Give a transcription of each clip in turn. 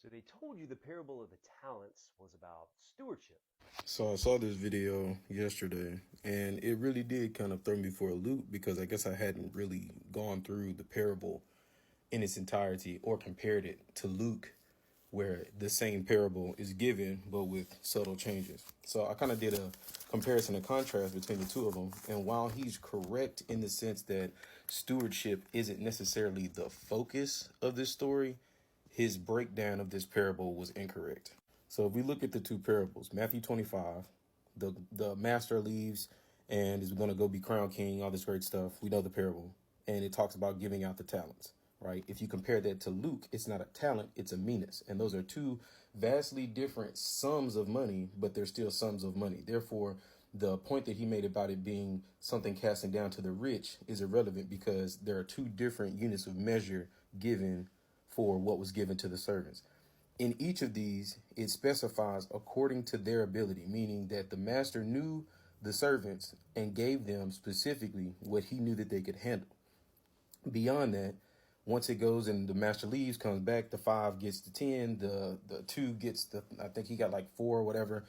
So they told you the parable of the talents was about stewardship. So I saw this video yesterday and it really did kind of throw me for a loop because I guess I hadn't really gone through the parable in its entirety or compared it to Luke, where the same parable is given but with subtle changes. So I kind of did a comparison and contrast between the two of them. And while he's correct in the sense that stewardship isn't necessarily the focus of this story, his breakdown of this parable was incorrect. So if we look at the two parables, Matthew 25, the master leaves and is going to go be crowned king, all this great stuff. We know the parable. And it talks about giving out the talents, right? If you compare that to Luke, it's not a talent, it's a minas. And those are two vastly different sums of money, but they're still sums of money. Therefore, the point that he made about it being something casting down to the rich is irrelevant because there are two different units of measure given for what was given to the servants. In each of these, it specifies according to their ability, meaning that the master knew the servants and gave them specifically what he knew that they could handle. Beyond that, once it goes and the master leaves, comes back, the 5 gets the 10, the 2 gets I think he got like 4 or whatever.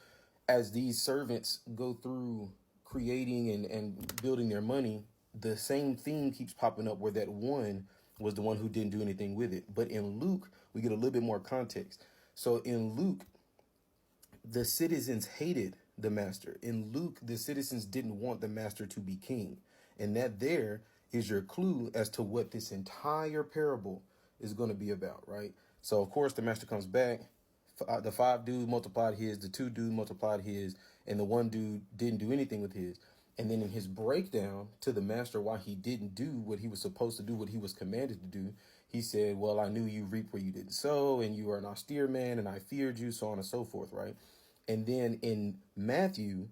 As these servants go through creating and building their money, the same theme keeps popping up where that one was the one who didn't do anything with it. But in Luke, we get a little bit more context. So in Luke, the citizens hated the master. In Luke, the citizens didn't want the master to be king. And that there is your clue as to what this entire parable is going to be about, right? So, of course, the master comes back. The 5 dude multiplied his, the 2 dude multiplied his, and the 1 dude didn't do anything with his. And then in his breakdown to the master why he didn't do what he was supposed to do, what he was commanded to do, he said, well, I knew you reap where you didn't sow, and you are an austere man, and I feared you, so on and so forth, right? And then in Matthew,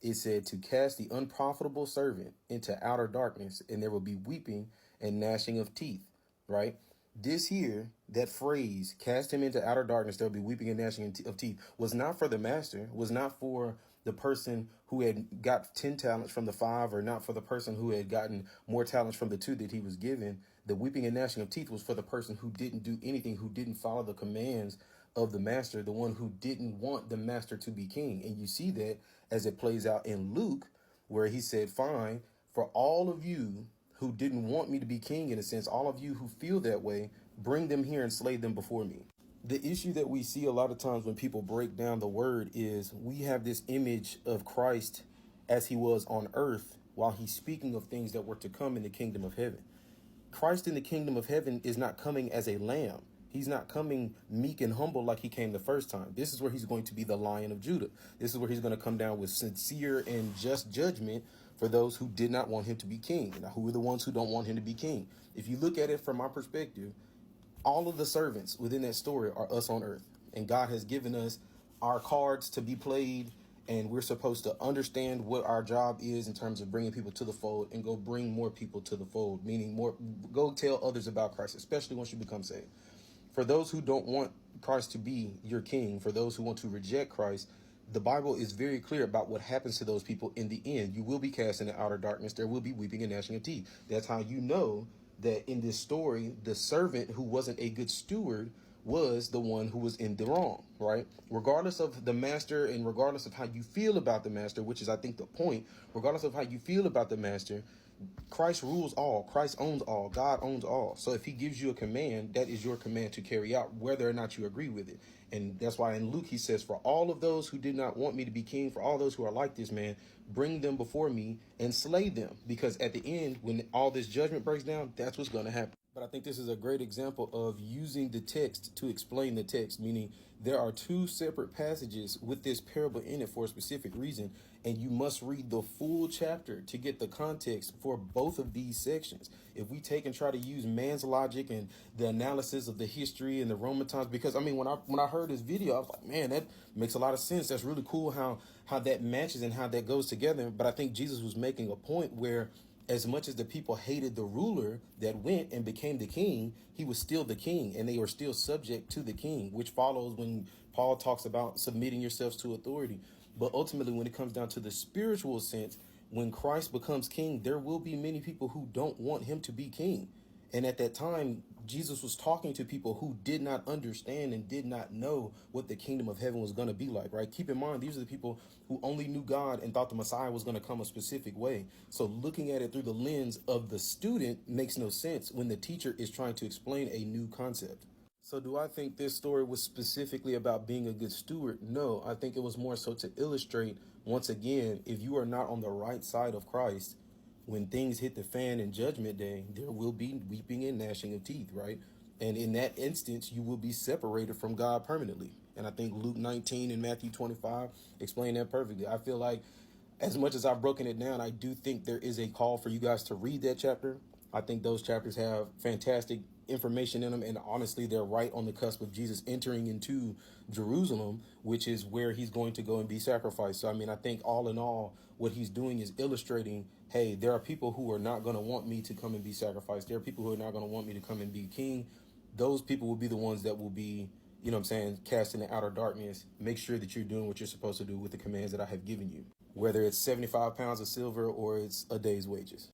it said to cast the unprofitable servant into outer darkness, and there will be weeping and gnashing of teeth, right? This here, that phrase, cast him into outer darkness, there'll be weeping and gnashing of teeth, was not for the master, was not for the person who had got 10 talents from the 5, or not for the person who had gotten more talents from the 2 that he was given. The weeping and gnashing of teeth was for the person who didn't do anything, who didn't follow the commands of the master, the one who didn't want the master to be king. And you see that as it plays out in Luke, where he said, fine, for all of you who didn't want me to be king, in a sense, all of you who feel that way, bring them here and slay them before me. The issue that we see a lot of times when people break down the word is we have this image of Christ as he was on earth while he's speaking of things that were to come in the kingdom of heaven. Christ in the kingdom of heaven is not coming as a lamb. He's not coming meek and humble like he came the first time. This is where he's going to be the Lion of Judah. This is where he's going to come down with sincere and just judgment for those who did not want him to be king. Now, who are the ones who don't want him to be king? If you look at it from our perspective, all of the servants within that story are us on earth. And God has given us our cards to be played. And we're supposed to understand what our job is in terms of bringing people to the fold and go bring more people to the fold, meaning go tell others about Christ, especially once you become saved. For those who don't want Christ to be your king, for those who want to reject Christ, the Bible is very clear about what happens to those people in the end. You will be cast into outer darkness. There will be weeping and gnashing of teeth. That's how you know that in this story, the servant who wasn't a good steward was the one who was in the wrong, right? Regardless of the master and regardless of how you feel about the master, which is, I think, the point, regardless of how you feel about the master, Christ rules all. Christ owns all. God owns all. So if he gives you a command, that is your command to carry out, whether or not you agree with it. And that's why in Luke, he says, for all of those who did not want me to be king, for all those who are like this man, bring them before me and slay them. Because at the end, when all this judgment breaks down, that's what's going to happen. But I think this is a great example of using the text to explain the text, meaning there are 2 separate passages with this parable in it for a specific reason, and you must read the full chapter to get the context for both of these sections. If we take and try to use man's logic and the analysis of the history and the Roman times, because I mean, when I heard this video, I was like, man, that makes a lot of sense. That's really cool how that matches and how that goes together. But I think Jesus was making a point where as much as the people hated the ruler that went and became the king, he was still the king and they were still subject to the king, which follows when Paul talks about submitting yourselves to authority. But ultimately, when it comes down to the spiritual sense, when Christ becomes king, there will be many people who don't want him to be king. And at that time, Jesus was talking to people who did not understand and did not know what the kingdom of heaven was going to be like, right? Keep in mind, these are the people who only knew God and thought the Messiah was going to come a specific way. So looking at it through the lens of the student makes no sense when the teacher is trying to explain a new concept. So, do I think this story was specifically about being a good steward? No, I think it was more so to illustrate, once again, if you are not on the right side of Christ, when things hit the fan in Judgment Day, there will be weeping and gnashing of teeth, right? And in that instance, you will be separated from God permanently. And I think Luke 19 and Matthew 25 explain that perfectly. I feel like, as much as I've broken it down, I do think there is a call for you guys to read that chapter. I think those chapters have fantastic information in them, and honestly, they're right on the cusp of Jesus entering into Jerusalem, which is where he's going to go and be sacrificed. So, I mean, I think all in all, what he's doing is illustrating, hey, there are people who are not going to want me to come and be sacrificed. There are people who are not going to want me to come and be king. Those people will be the ones that will be, you know what I'm saying, cast in the outer darkness. Make sure that you're doing what you're supposed to do with the commands that I have given you, whether it's 75 pounds of silver or it's a day's wages.